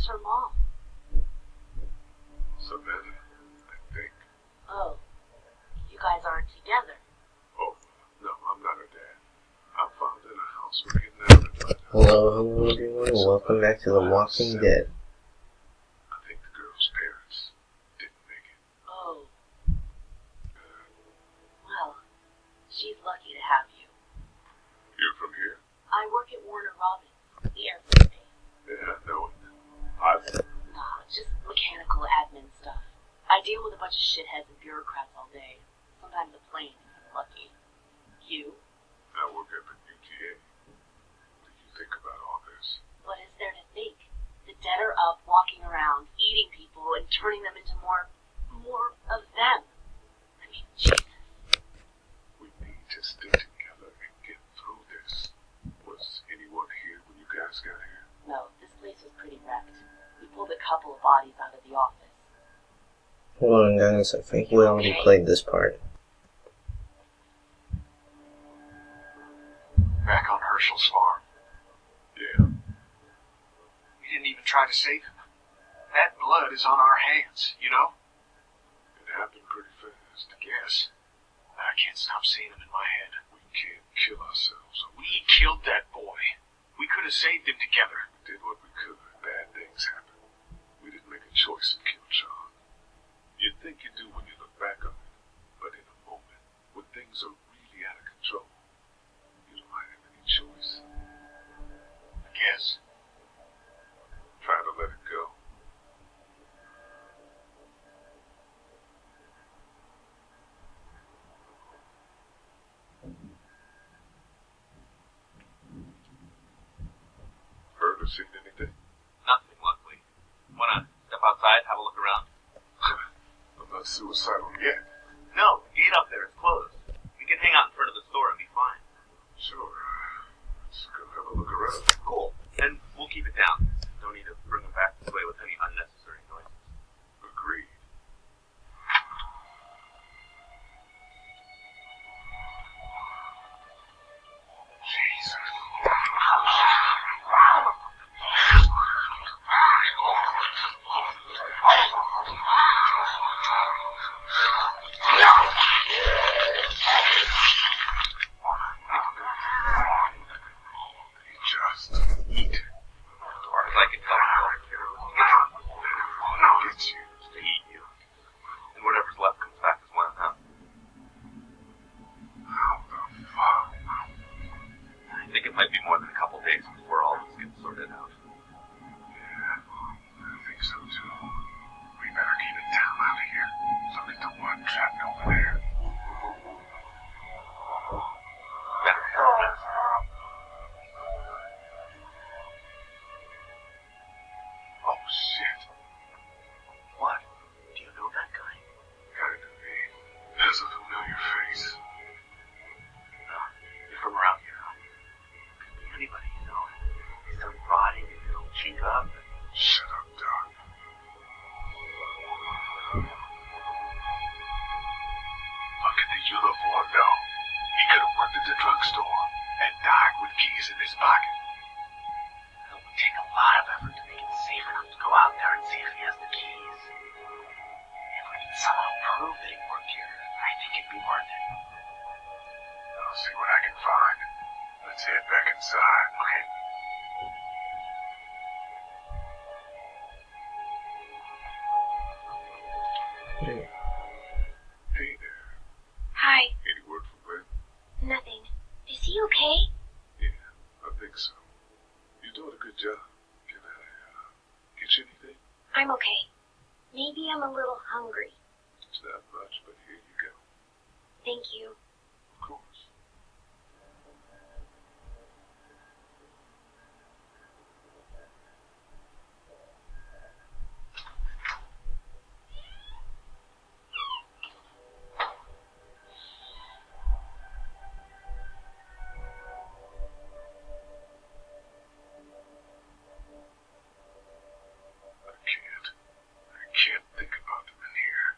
is her mom? Savannah, I think. Oh, you guys aren't together. Oh, no, I'm not her dad. I found in a house we're getting out of. Hello everyone, welcome back to The Walking Dead. I think the girl's parents didn't make it. Oh. Well, she's lucky to have you. You're from here? I work at Warner Robins, the airplane base. Yeah, I know it. Nah, just mechanical admin stuff. I deal with a bunch of shitheads and bureaucrats all day. Sometimes a plane, if I'm lucky. You? I work at the UTA. What do you think about all this? What is there to think? The dead are up, walking around, eating people, and turning them into more of them. I mean, Jesus. We need to stick together and get through this. Was anyone here when you guys got here? No, this place was pretty wrecked. We pulled a couple of bodies out of the office. Hold on guys, I think we already played this part. Back on Herschel's farm. Yeah. We didn't even try to save him. That blood is on our hands, you know? It happened pretty fast. Yes. I can't stop seeing him in my head. We can't kill ourselves. We killed that boy. We could have saved him together. We did what we could. Bad things happen. We didn't make a choice and kill John. You'd think you do when you look back on it. But in a moment, when things are really out of control, you don't have any choice. I guess. Try to let it go. Heard or seen anything? Nothing, luckily. Wanna step outside, have a look around? I'm not suicidal yet. No, the gate up there is closed. We can hang out in front of the store and be fine. Sure. Let's go have a look around. Cool. And we'll keep it down. Don't need to bring them back this way with any unnecessary noises. Agreed. Jesus. Just eat. As far as I can tell, Gets you. to eat you. And whatever's left comes back as one of them. How the fuck? I think it might be more than a couple days before all this gets sorted out. Yeah, I think so too. We better keep it down out of here. Look at the one trapped over there. Better handle this. Oh shit. What? Do you know that guy? Kind of me. Has a familiar face. You're from around here, huh? Could be anybody, you know. He's done rotting and it'll cheat up. Shut up, Doc. Look at the uniform, though. He could have worked at the drugstore and died with keys in his pocket. It would take a lot of effort to make it safe enough to go out there and see if he has the keys. If we can somehow prove that he worked here, I think it'd be worth it. I'll see what I can find. Let's head back inside. Okay. Hey there. Hi. Any word from Glenn? Nothing. Is he okay? Yeah, I think so. You're doing a good job. Can I, get you anything? I'm okay. Maybe I'm a little hungry. It's not much, but here you go. Thank you. Of course. I can't think about them in here.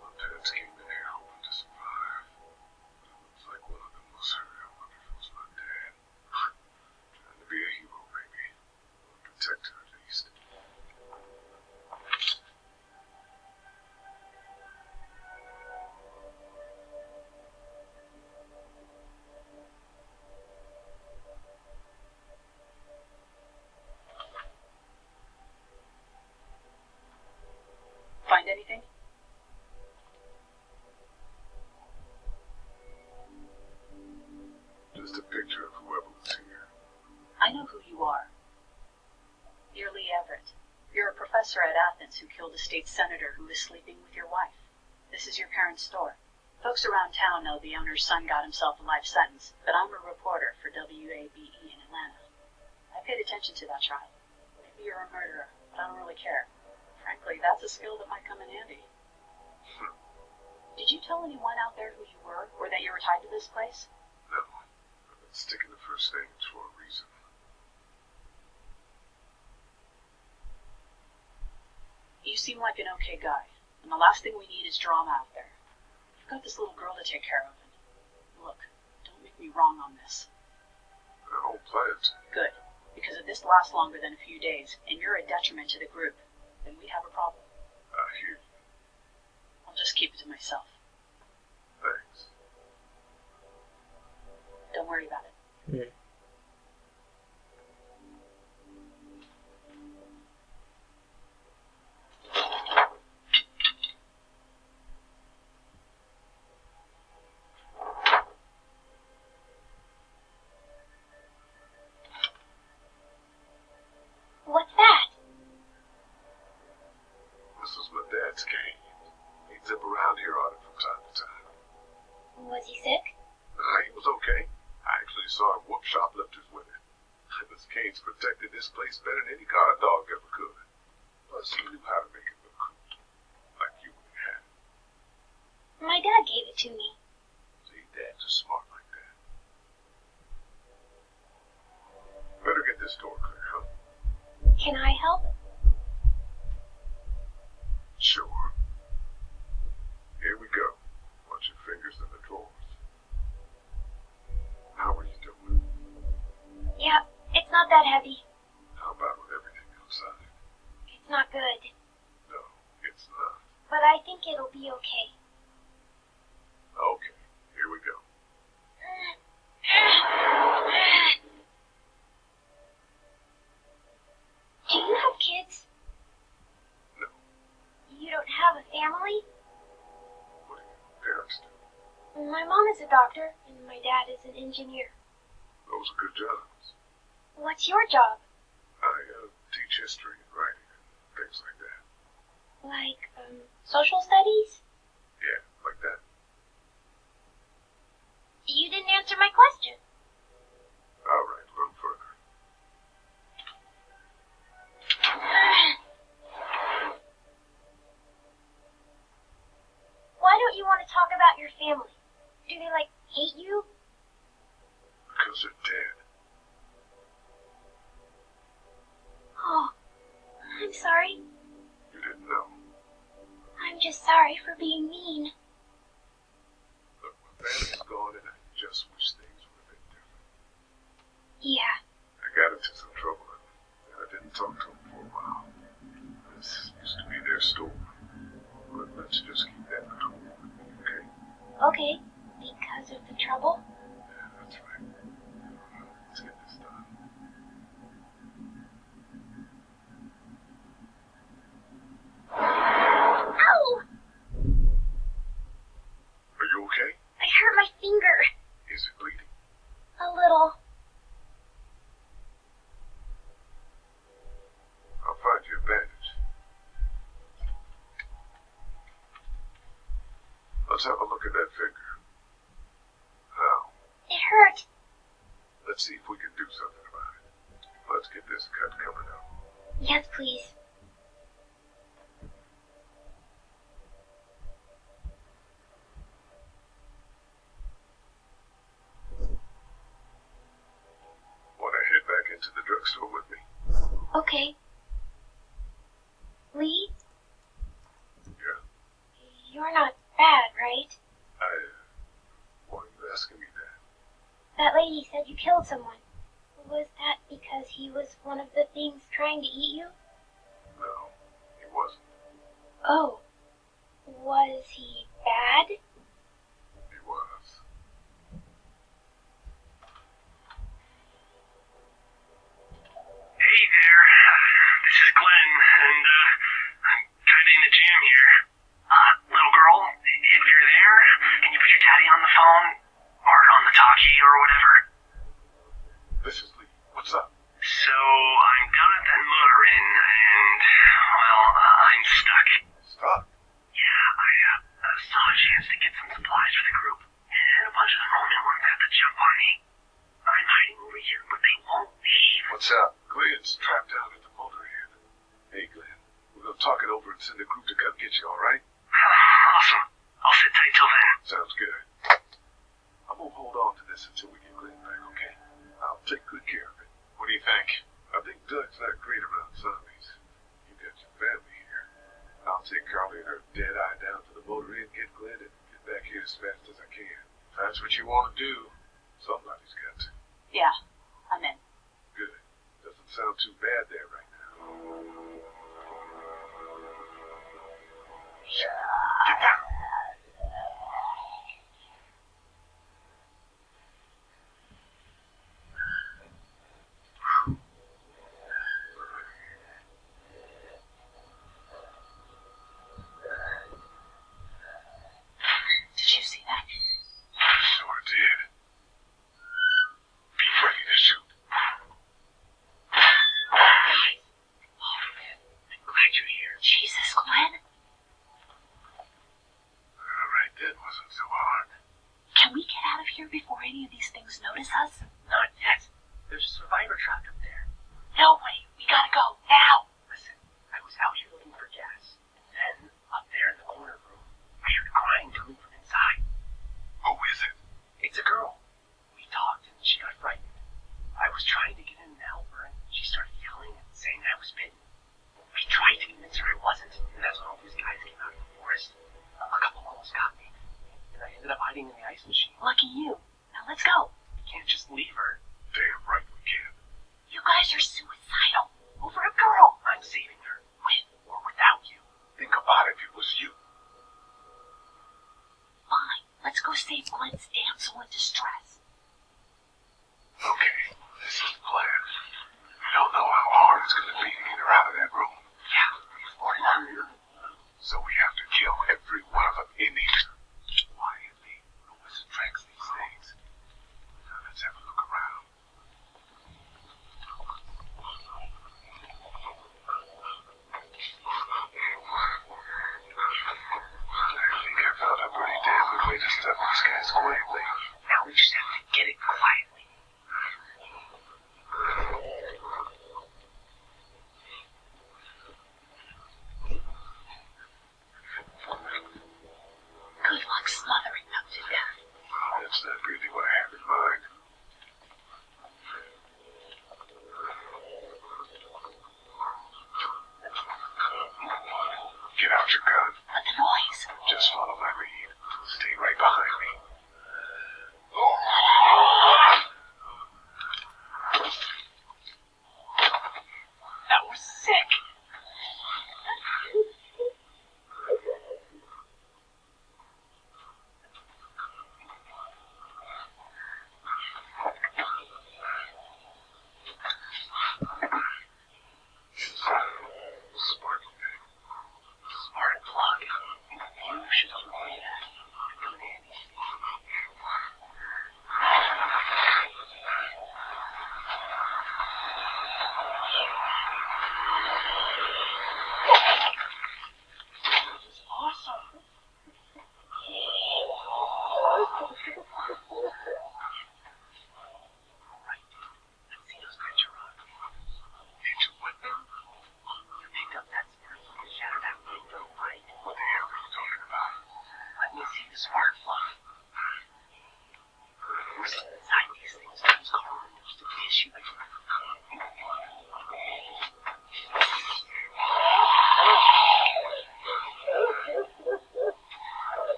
My pets came in here hoping to survive. I know who you are. You're Lee Everett. You're a professor at Athens who killed a state senator who was sleeping with your wife. This is your parents' store. Folks around town know the owner's son got himself a life sentence, but I'm a reporter for WABE in Atlanta. I paid attention to that trial. Maybe you're a murderer, but I don't really care. Frankly, that's a skill that might come in handy. Did you tell anyone out there who you were, or that you were tied to this place? No. I've been sticking to first names for a reason. You seem like an okay guy, and the last thing we need is drama out there. You've got this little girl to take care of, and look, don't make me wrong on this. I don't plan to. Good, because if this lasts longer than a few days, and you're a detriment to the group, then we have a problem. I hear you. I'll just keep it to myself. Thanks. Don't worry about it. What's that? This was my dad's cane. He'd zip around here on it from time to time. Was he sick? He was okay. I actually saw him whoop shoplifters with it. This cane's protected this place better than any guard dog ever could. Plus, he knew how to make it look cool. Like you would have. My dad gave it to me. See, dads are smart like that. Better get this door clear, huh? Can I help? Sure. Here we go. Watch your fingers in the drawers. How are you doing? Yeah, it's not that heavy. How about with everything outside? It's not good. No, it's not. But I think it'll be okay. Okay, here we go. Do you have kids? No. You don't have a family? What do your parents do? My mom is a doctor, and my dad is an engineer. Those are good jobs. What's your job? I teach history and writing and things like that. Like, social studies? Yeah, like that. You didn't answer my question. All right, a little further. Why don't you want to talk about your family? Do they, hate you? Because they're dead. Oh, I'm sorry. You didn't know. I'm just sorry for being mean. Look, my family's gone and I just wish things would have been different. Yeah. I got into some trouble and I didn't talk to them for a while. This used to be their store. But let's just keep that between them, okay? Okay. Because of the trouble? Yeah, that's right. Let's get this done. Ow! Are you okay? I hurt my finger. Is it bleeding? A little. I'll find you a bandage. Let's have a look at that finger. How? It hurt. Let's see if we can do something about it. Let's get this cut coming up. Yes, please. Want to head back into the drugstore with me? Okay. Lee, Yeah. you're not bad, right? Why are you asking me that? That lady said you killed someone. Was that because he was one of the things trying to eat you? No, he wasn't. Oh. Was he bad? He was. Hey there, this is Glenn, and I'm kinda in the jam here. Little girl, if you're there, can you put your daddy on the phone? Or on the talkie or whatever? This is Lee. What's up? Glenn's trapped out at the motor inn. Hey, Glenn, we're gonna talk it over and send a group to come get you, alright? Awesome. I'll sit tight till then. Sounds good. I'm gonna hold on to this until we get Glenn back, okay? I'll take good care of it. What do you think? I think Doug's not great around zombies. You got your family here. I'll take Carly and her dead eye down to the motor inn, get Glenn, and get back here as fast as I can. If that's what you want to do. Somebody's got to. Yeah, I'm in. Good. Doesn't sound too bad there right now. Get down. Did you see that? Sure did. Be ready to shoot. Guys. Oh, man. I'm glad you're here. Jesus, Glenn. Alright, that wasn't so hard. Can we get out of here before any of these things notice us? Not yet. There's a survivor trapped up there. No way. We gotta go. Now. Listen, I was out here looking for gas. And then, up there in the corner room, I heard crying coming from inside. Who is it? It's a girl. We talked and she got frightened. I was trying to get in and help her and she started yelling and saying I was bitten. I tried to convince her I wasn't, and that's when all these guys came out of the forest. A couple almost got me. And I ended up hiding in the ice machine. Lucky you. Now let's go. I can't just leave her.